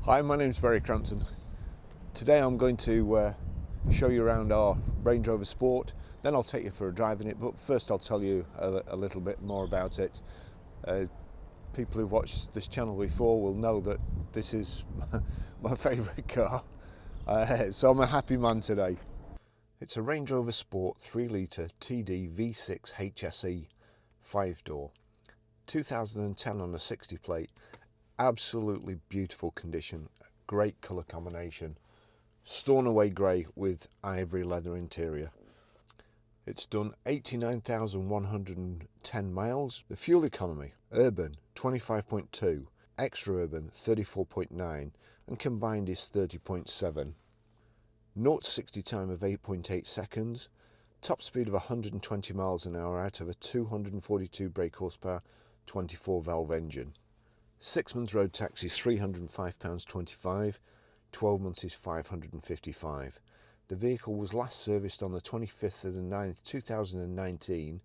Hi, my name's Barry Crampton. Today I'm going to show you around our Range Rover Sport, then I'll take you for a drive in it, but first I'll tell you a little bit more about it. People who've watched this channel before will know that this is my favourite car, so I'm a happy man today. It's a Range Rover Sport 3 litre TD V6 HSE 5-door, 2010 on a 60 plate. Absolutely beautiful condition, great colour combination, Stornaway grey with ivory leather interior. It's done 89,110 miles. The fuel economy, urban 25.2, extra urban 34.9, and combined is 30.7. 0 to 60 time of 8.8 seconds, top speed of 120 miles an hour out of a 242 brake horsepower 24 valve engine. 6 months road tax is £305.25, 12 months is £555. The vehicle was last serviced on the 25th of the 9th 2019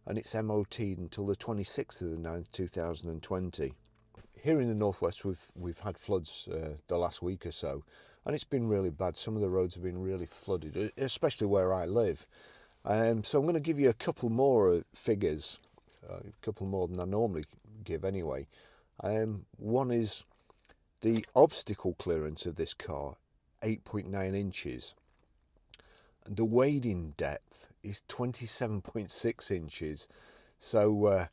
and it's MOT'd until the 26th of the 9th 2020. Here in the northwest we've had floods the last week or so, and it's been really bad. Some of the roads have been really flooded, especially where I live. So I'm going to give you a couple more figures, a couple more than I normally give anyway. One is the obstacle clearance of this car, 8.9 inches. The wading depth is 27.6 inches. So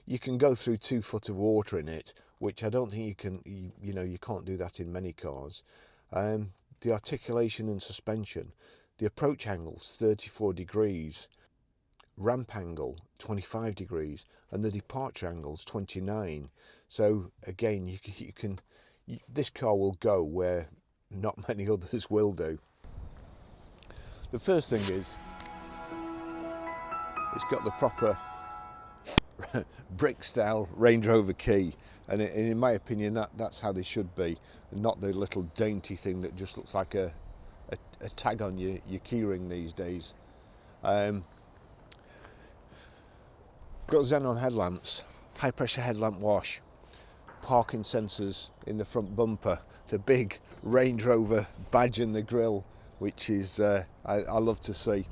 you can go through 2 foot of water in it, which I don't think you can. You can't do that in many cars. The articulation and suspension, the approach angle's 34 degrees. Ramp angle 25 degrees and the departure angle's 29. So again, this car will go where not many others will do. The first thing is it's got the proper brick style Range Rover key, and in my opinion that's how they should be, not the little dainty thing that just looks like a tag on your keyring these days. Got Xenon headlamps, high pressure headlamp wash, parking sensors in the front bumper, the big Range Rover badge in the grille, which is I love to see.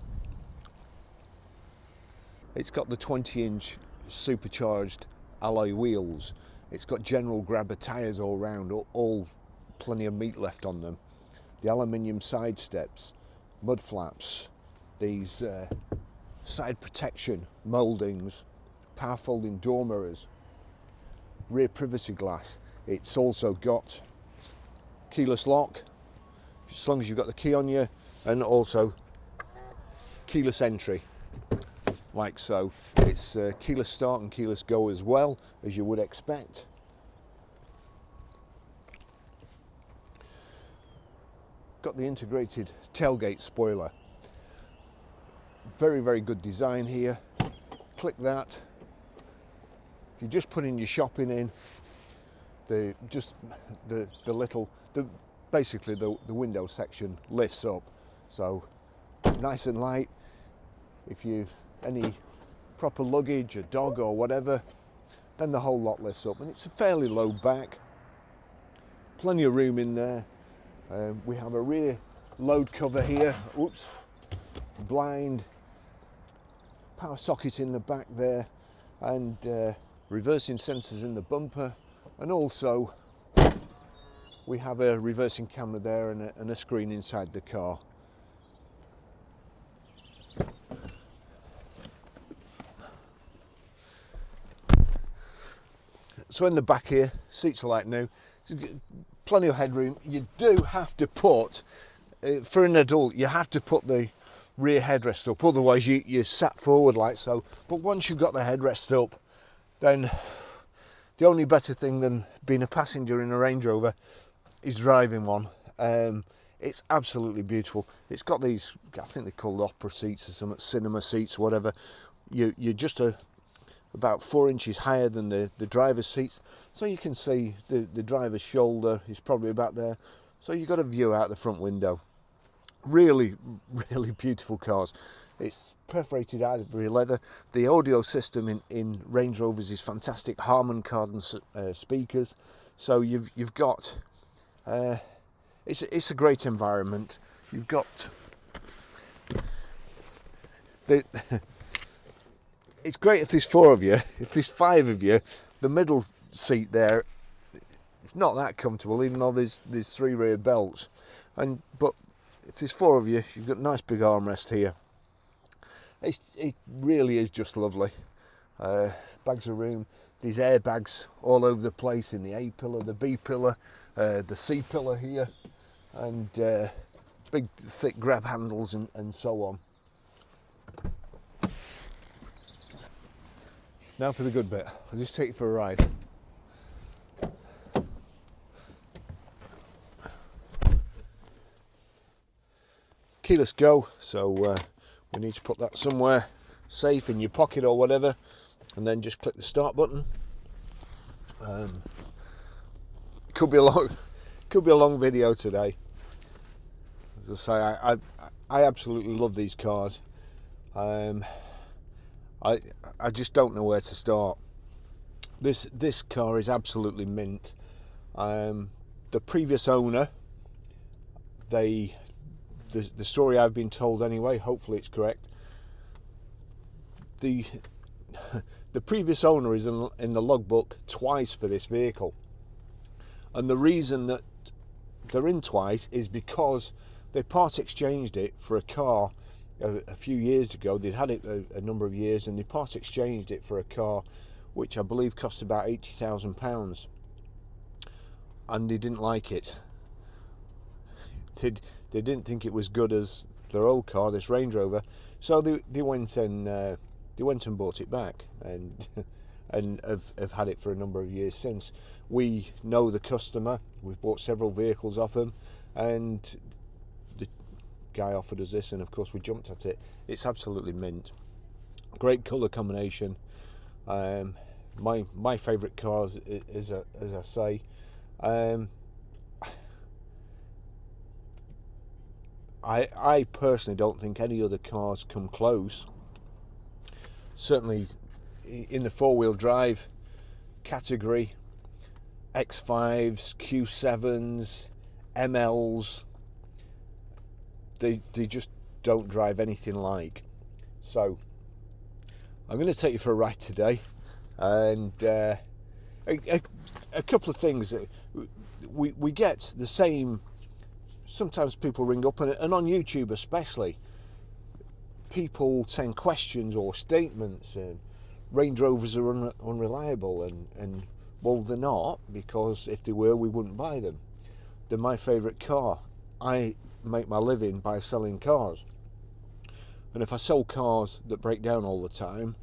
It's got the 20-inch supercharged alloy wheels. It's got general grabber tyres all round, all plenty of meat left on them. The aluminium side steps, mud flaps, these side protection mouldings, power folding door mirrors, rear privacy glass. It's also got keyless lock, as long as you've got the key on you, and also keyless entry, like so. It's keyless start and keyless go as well, as you would expect. Got the integrated tailgate spoiler. Very, very good design here. Click that. If you're just putting your shopping in, basically the window section lifts up, so nice and light. If you've any proper luggage, a dog or whatever, then the whole lot lifts up, and it's a fairly low back, plenty of room in there. We have a rear load cover here, blind, power socket in the back there, and reversing sensors in the bumper, and also we have a reversing camera there and a screen inside the car. So in the back here, seats are like new, plenty of headroom. You do have to put, for an adult, you have to put the rear headrest up, otherwise you sat forward like so. But once you've got the headrest up, then the only better thing than being a passenger in a Range Rover is driving one. It's absolutely beautiful. It's got these, I think they're called opera seats or something, cinema seats, whatever. You're just about 4 inches higher than the driver's seats, so you can see the driver's shoulder is probably about there, so you've got a view out the front window. Really, really beautiful cars. It's perforated ivory leather. The audio system in Range Rovers is fantastic. Harman Kardon speakers. So you've got It's a great environment. You've got the it's great if there's 4 of you. If there's 5 of you, the middle seat there, it's not that comfortable, even though there's 3 rear belts. But if there's 4 of you, you've got a nice big armrest here. It really is just lovely. Bags of room. There's airbags all over the place in the A pillar, the B pillar, the C pillar here, and big thick grab handles and so on. Now for the good bit. I'll just take you for a ride. Keyless go, so we need to put that somewhere safe in your pocket or whatever, and then just click the start button. Could be a long video today. As I say, I absolutely love these cars. I just don't know where to start. This car is absolutely mint. The previous owner, the story I've been told anyway, hopefully it's correct, the previous owner is in the logbook twice for this vehicle, and the reason that they're in twice is because they part exchanged it for a car a few years ago. They'd had it a number of years, and they part exchanged it for a car which I believe cost about £80,000, and they didn't like it. They didn't think it was good as their old car, this Range Rover, so they went and bought it back, and have had it for a number of years since. We know the customer. We've bought several vehicles off them, and the guy offered us this, and of course we jumped at it. It's absolutely mint. Great colour combination. My favourite cars, as I say. I personally don't think any other cars come close. Certainly in the 4-wheel drive category, X5s, Q7s, MLs, they just don't drive anything like. So I'm going to take you for a ride today, and a couple of things. We get the same. Sometimes people ring up, and on YouTube especially, people send questions or statements, and Range Rovers are unreliable, and well, they're not, because if they were, we wouldn't buy them. They're my favourite car. I make my living by selling cars, and if I sell cars that break down all the time,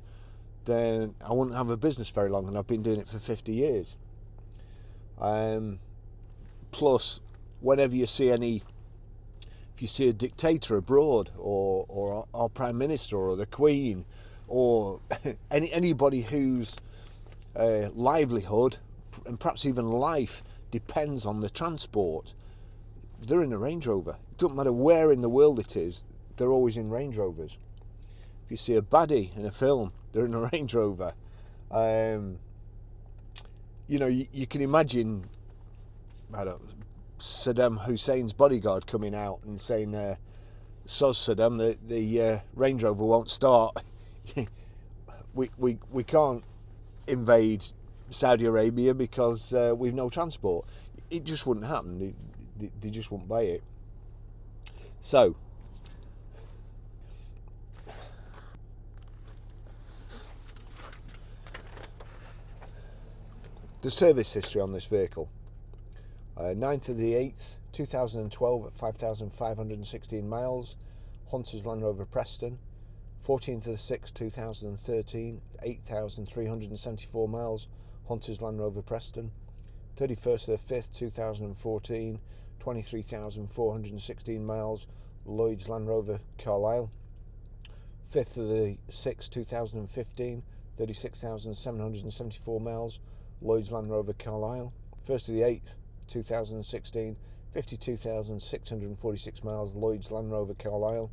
then I wouldn't have a business very long, and I've been doing it for 50 years. Plus, whenever you see if you see a dictator abroad, or our Prime Minister, or the Queen, or anybody whose livelihood and perhaps even life depends on the transport, they're in a Range Rover. It doesn't matter where in the world it is, they're always in Range Rovers. If you see a baddie in a film, they're in a Range Rover. You can imagine, I don't know, Saddam Hussein's bodyguard coming out and saying, "Soz Saddam, the Range Rover won't start." we can't invade Saudi Arabia because we've no transport. It just wouldn't happen. They just wouldn't buy it. So the service history on this vehicle. 9th of the 8th, 2012 at 5,516 miles, Hunter's Land Rover Preston. 14th of the 6th, 2013, 8,374 miles, Hunter's Land Rover Preston. 31st of the 5th, 2014, 23,416 miles, Lloyd's Land Rover Carlisle. 5th of the 6th, 2015, 36,774 miles, Lloyd's Land Rover Carlisle. 1st of the 8th, 2016, 52,646 miles, Lloyd's Land Rover Carlisle.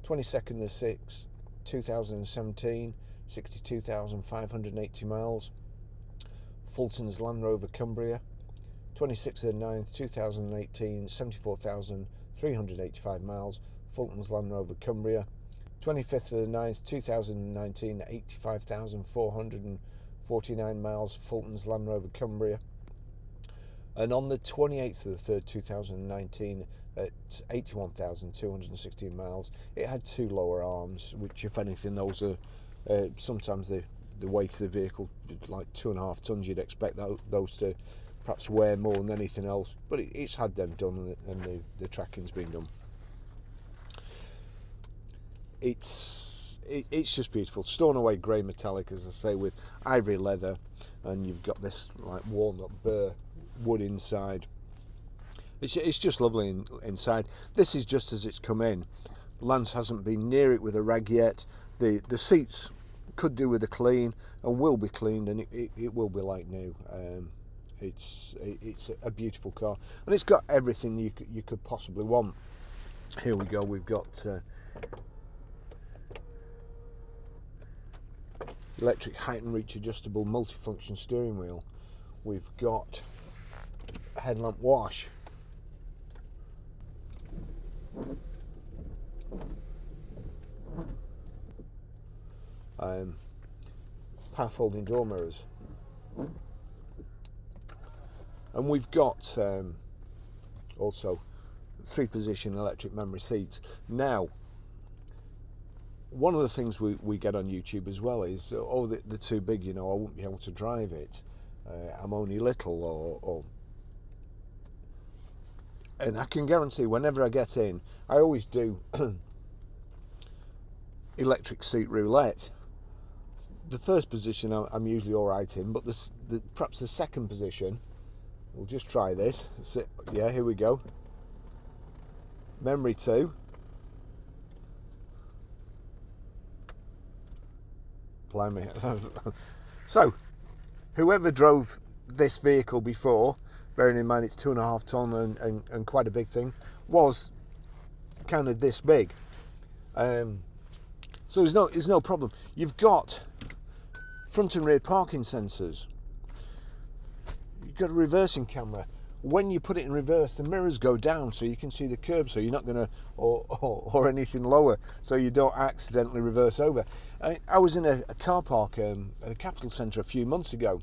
22nd of the 6th, 2017, 62,580 miles, Fulton's Land Rover Cumbria. 26th of the 9th 2018, 74,385 miles, Fulton's Land Rover Cumbria. 25th of the 9th 2019, 85,449 miles, Fulton's Land Rover Cumbria. And on the 28th of the 3rd 2019, at 81,216 miles, it had 2 lower arms, which, if anything, those are sometimes the weight of the vehicle, like 2.5 tons, you'd expect those to perhaps weigh more than anything else, but it's had them done, and the tracking's been done. It's just beautiful. Stornaway grey metallic, as I say, with ivory leather, and you've got this like walnut burr wood inside. It's just lovely inside. This is just as it's come in. Lance hasn't been near it with a rag yet. The seats could do with a clean, and will be cleaned, and it will be like new. It's a beautiful car, and it's got everything you could possibly want. Here we go. We've got electric height and reach adjustable multifunction steering wheel. We've got headlamp wash. Power folding door mirrors, and we've got also 3-position electric memory seats. Now, one of the things we get on YouTube as well is, oh, they're too big, I won't be able to drive it, I'm only little, or and I can guarantee whenever I get in, I always do electric seat roulette. The first position I'm usually all right in, but perhaps the second position, we'll just try this. Yeah, here we go. Memory 2. Blimey. So, whoever drove this vehicle before, bearing in mind it's 2.5 ton and quite a big thing, was kind of this big. So there's no problem. You've got front and rear parking sensors. You've got a reversing camera. When you put it in reverse, the mirrors go down so you can see the curb, so you're not going to, or anything lower, so you don't accidentally reverse over. I was in a car park at the Capital Centre a few months ago,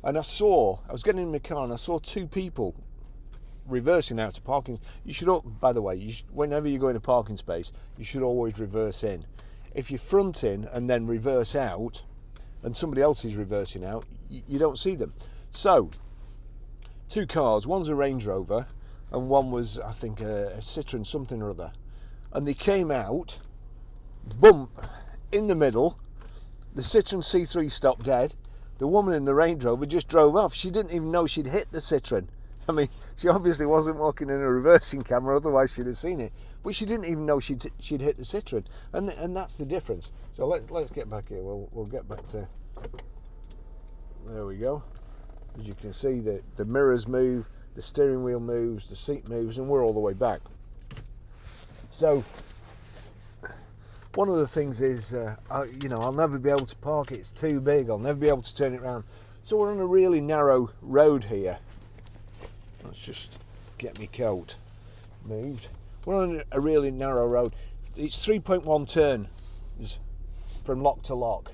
and I was getting in my car and I saw 2 people reversing out of parking. You should, by the way, whenever you go in a parking space, you should always reverse in. If you front in and then reverse out, and somebody else is reversing out, you don't see them. So, 2 cars, one's a Range Rover, and one was, I think, a Citroen something or other. And they came out, bump, in the middle. The Citroen C3 stopped dead. The woman in the Range Rover just drove off. She didn't even know she'd hit the Citroen. I mean, she obviously wasn't walking in a reversing camera, otherwise she'd have seen it. But she didn't even know she'd hit the Citroen, and that's the difference. So let's get back here. We'll get back to. There we go. As you can see, the mirrors move, the steering wheel moves, the seat moves, and we're all the way back. So one of the things is, I'll never be able to park it. It's too big. I'll never be able to turn it around. So we're on a really narrow road here. Let's just get my coat moved. We're on a really narrow road. It's 3.1 turns from lock to lock.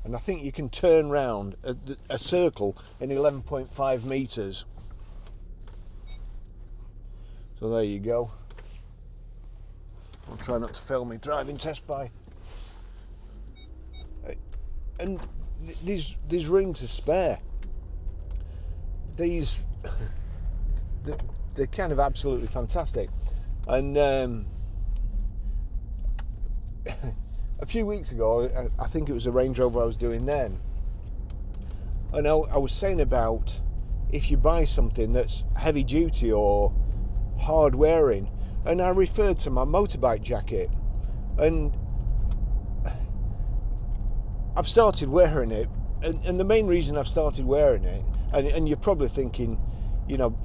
And I think you can turn round a circle in 11.5 metres. So there you go. I'll try not to fail my driving test by. And there's room to spare. They're kind of absolutely fantastic. And a few weeks ago, I think it was a Range Rover I was doing then, and I was saying about if you buy something that's heavy duty or hard wearing, and I referred to my motorbike jacket, and I've started wearing it, and the main reason I've started wearing it, and you're probably thinking,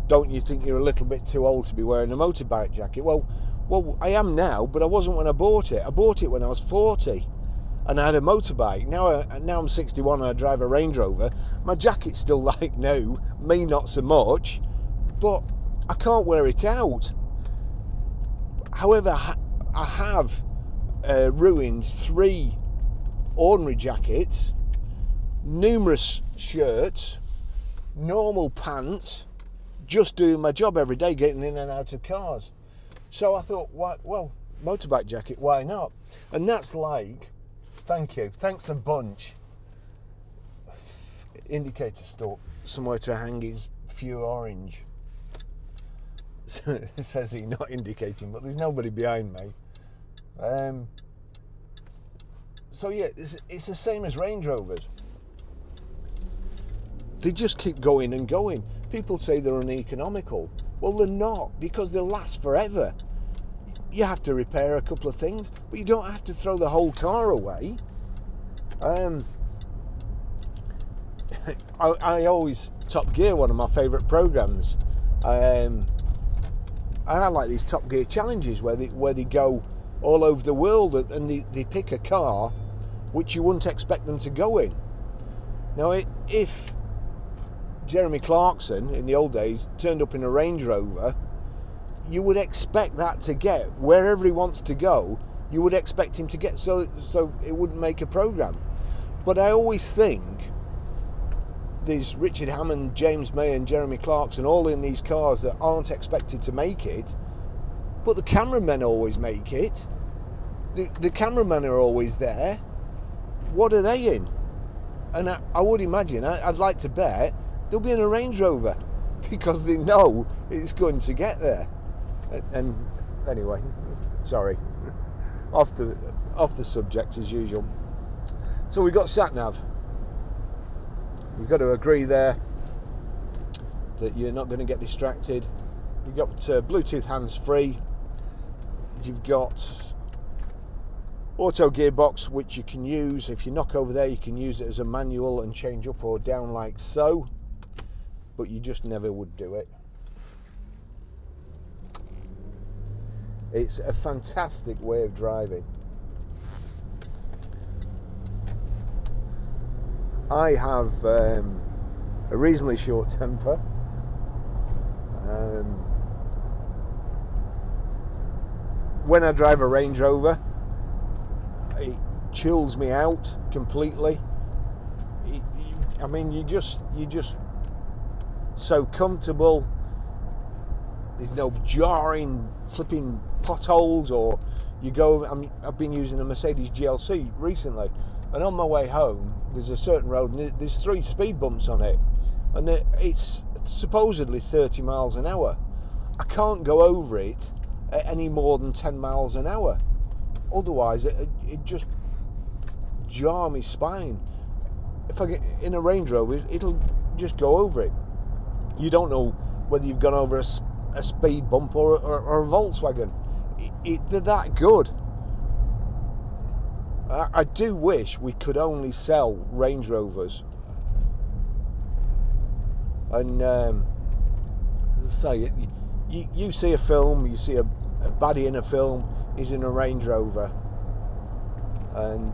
don't you think you're a little bit too old to be wearing a motorbike jacket? Well, I am now, but I wasn't when I bought it. I bought it when I was 40, and I had a motorbike. Now I'm 61 and I drive a Range Rover, My jacket's still like new, me not so much, but I can't wear it out. However, I have ruined 3 ordinary jackets, numerous shirts, normal pants, just doing my job every day, getting in and out of cars. So I thought, well, motorbike jacket, why not? And that's like, thank you, thanks a bunch. Indicator stuck somewhere to hang his few orange. It says he's not indicating, but there's nobody behind me. So yeah, it's the same as Range Rovers. They just keep going and going. People say they're uneconomical. Well, they're not, because they last forever. You have to repair a couple of things, but you don't have to throw the whole car away. I always Top Gear, one of my favourite programmes. And I like these Top Gear challenges where they go all over the world and they pick a car which you wouldn't expect them to go in. Now, if Jeremy Clarkson in the old days turned up in a Range Rover, you would expect that to get wherever he wants to go. You would expect him to get, so it wouldn't make a programme. But I always think there's Richard Hammond, James May and Jeremy Clarkson all in these cars that aren't expected to make it, but the cameramen always make it. The cameramen are always there. What are they in? And I would imagine, I'd like to bet they'll be in a Range Rover because they know it's going to get there. And anyway, sorry, off the subject as usual. So we've got sat nav. You've got to agree there that you're not going to get distracted. You've got Bluetooth hands-free. You've got auto gearbox, which you can use. If you knock over there, you can use it as a manual and change up or down like so. But you just never would do it. It's a fantastic way of driving. I have a reasonably short temper. When I drive a Range Rover, it chills me out completely. I mean, you're just so comfortable. There's no jarring, flipping potholes, or you go. I've been using a Mercedes GLC recently, and on my way home, there's a certain road, and there's 3 speed bumps on it, and it's supposedly 30 miles an hour. I can't go over it at any more than 10 miles an hour. Otherwise, it just jar my spine. If I get in a Range Rover, it'll just go over it. You don't know whether you've gone over a speed bump or a Volkswagen. They're that good. I do wish we could only sell Range Rovers. And as I say, you see a film, you see a baddie in a film, he's in a Range Rover, and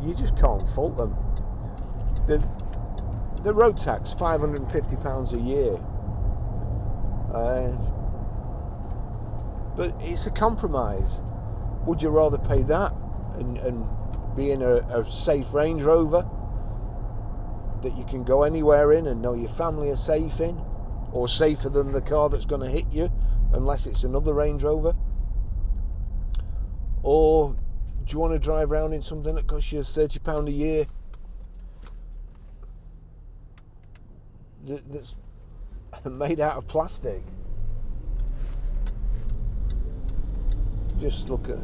you just can't fault them. The road tax, £550 a year. But it's a compromise. Would you rather pay that and be in a safe Range Rover that you can go anywhere in and know your family are safe in, or safer than the car that's going to hit you unless it's another Range Rover? Or do you want to drive around in something that costs you £30 a year that's made out of plastic? Just look at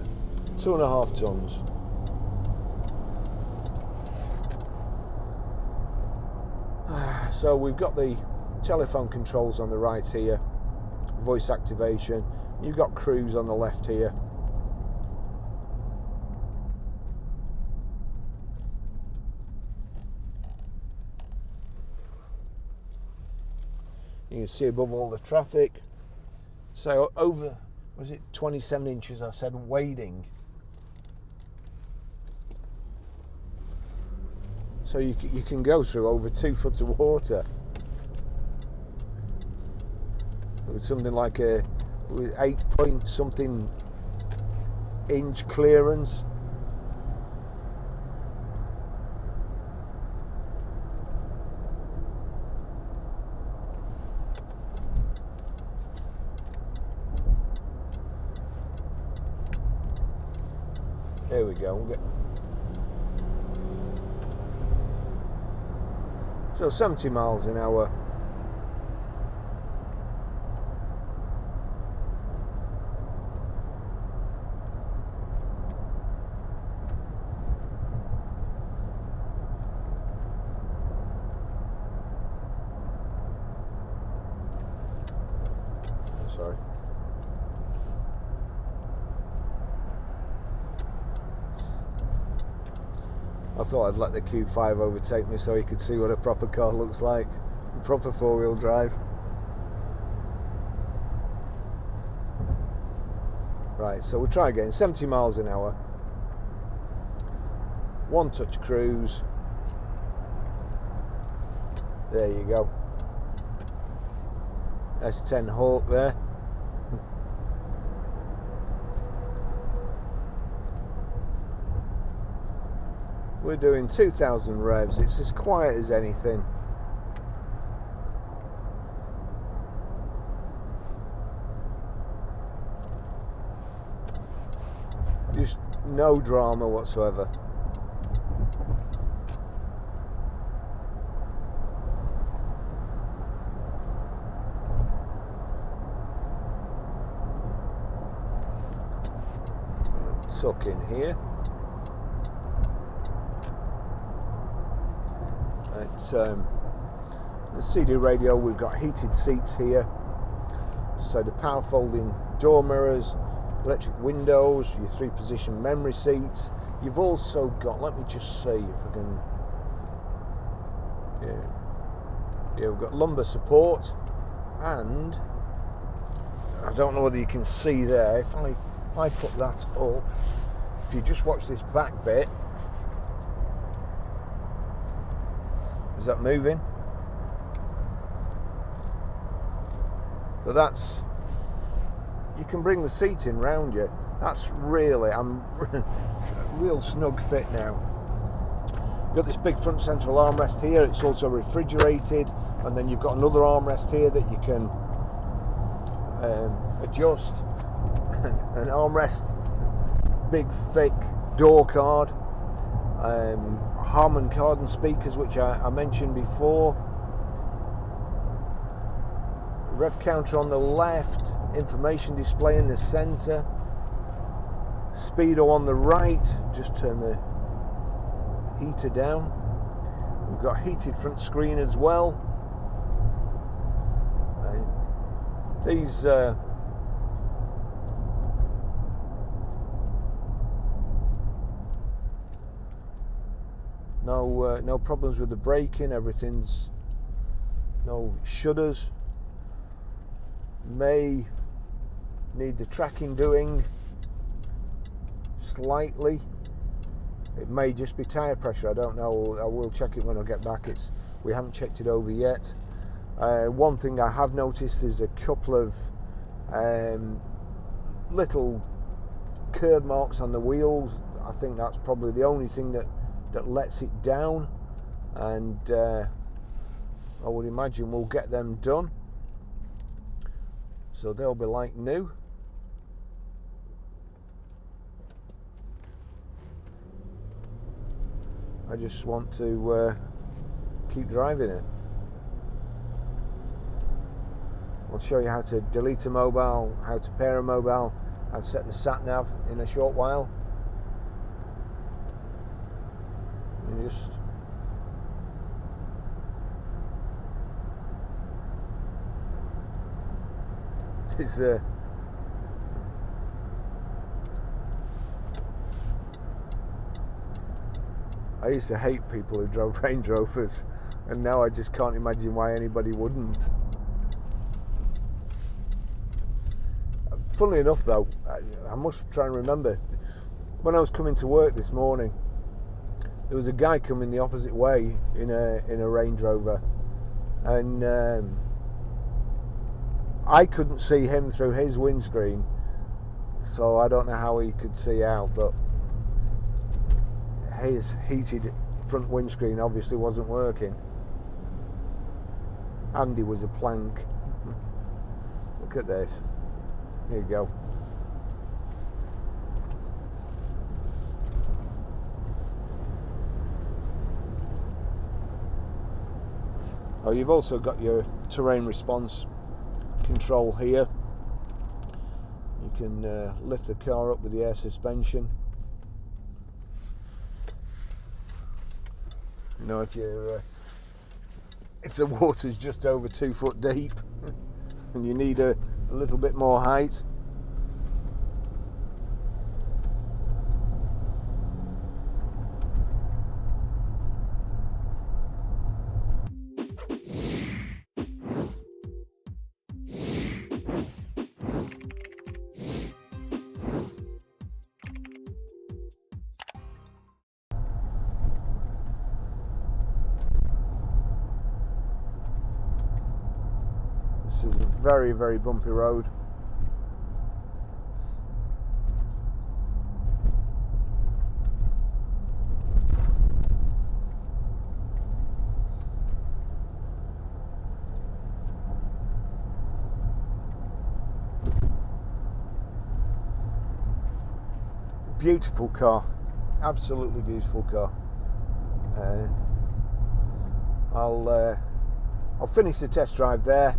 2.5 tons. So we've got the telephone controls on the right here, voice activation. You've got cruise on the left here. You can see above all the traffic. So over, was it 27 inches I said wading? So you can go through over 2 foot of water with something like with 8 point something inch clearance. There we go. So 70 miles an hour. Sorry. I thought I'd let the Q5 overtake me so you could see what a proper car looks like. A proper 4-wheel drive. Right, so we'll try again. 70 miles an hour. 1 touch cruise. There you go. S10 Hawk there. We're doing 2,000 revs. It's as quiet as anything. Just no drama whatsoever. Tuck in here. The CD radio, we've got heated seats here, so the power folding door mirrors, electric windows, your 3-position memory seats. You've also got, let me just see if I can, yeah, we've got lumbar support, and I don't know whether you can see there, if I put that up, if you just watch this back bit. Is that moving? But that's, you can bring the seating round you. That's really, I'm real snug fit now. You've got this big front central armrest here. It's also refrigerated, and then you've got another armrest here that you can adjust. An armrest, big thick door card. Harman Kardon speakers, which I mentioned before. Rev counter on the left, information display in the centre, speedo on the right. Just turn the heater down. We've got heated front screen as well. These no problems with the braking. Everything's, no shudders. May need the tracking doing slightly. It may just be tyre pressure, I don't know. I will check it when I get back. We haven't checked it over yet. One thing I have noticed is a couple of little curb marks on the wheels. I think that's probably the only thing that lets it down, and I would imagine we'll get them done, so they'll be like new. I just want to keep driving it. I'll show you how to delete a mobile, how to pair a mobile, how to set the sat nav in a short while. And just it's I used to hate people who drove Range Rovers, and now I just can't imagine why anybody wouldn't. Funnily enough though, I must try and remember, when I was coming to work this morning, there was a guy coming the opposite way in a Range Rover, and I couldn't see him through his windscreen, so I don't know how he could see out, but his heated front windscreen obviously wasn't working. Andy was a plank. Look at this. Here you go. Oh, you've also got your terrain response control here. You can lift the car up with the air suspension. You know, if the water's just over 2 foot deep and you need a little bit more height. This is a very, very bumpy road. Beautiful car, absolutely beautiful car. I'll finish the test drive there,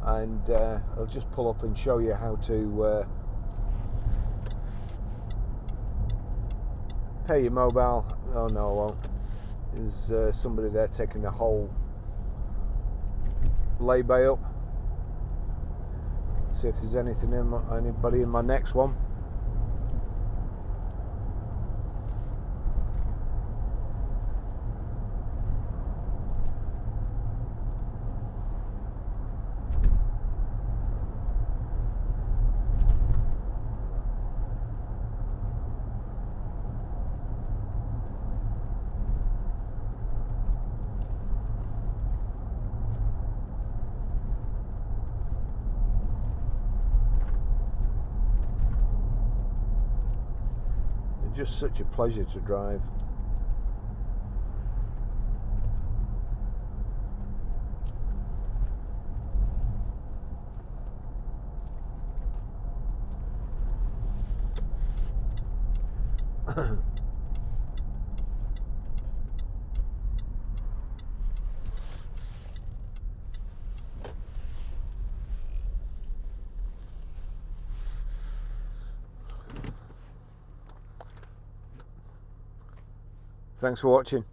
and I'll just pull up and show you how to pay your mobile. Oh no, I won't. There's somebody there taking the whole lay-by up. See if there's anybody in my next one. Just such a pleasure to drive. Thanks for watching.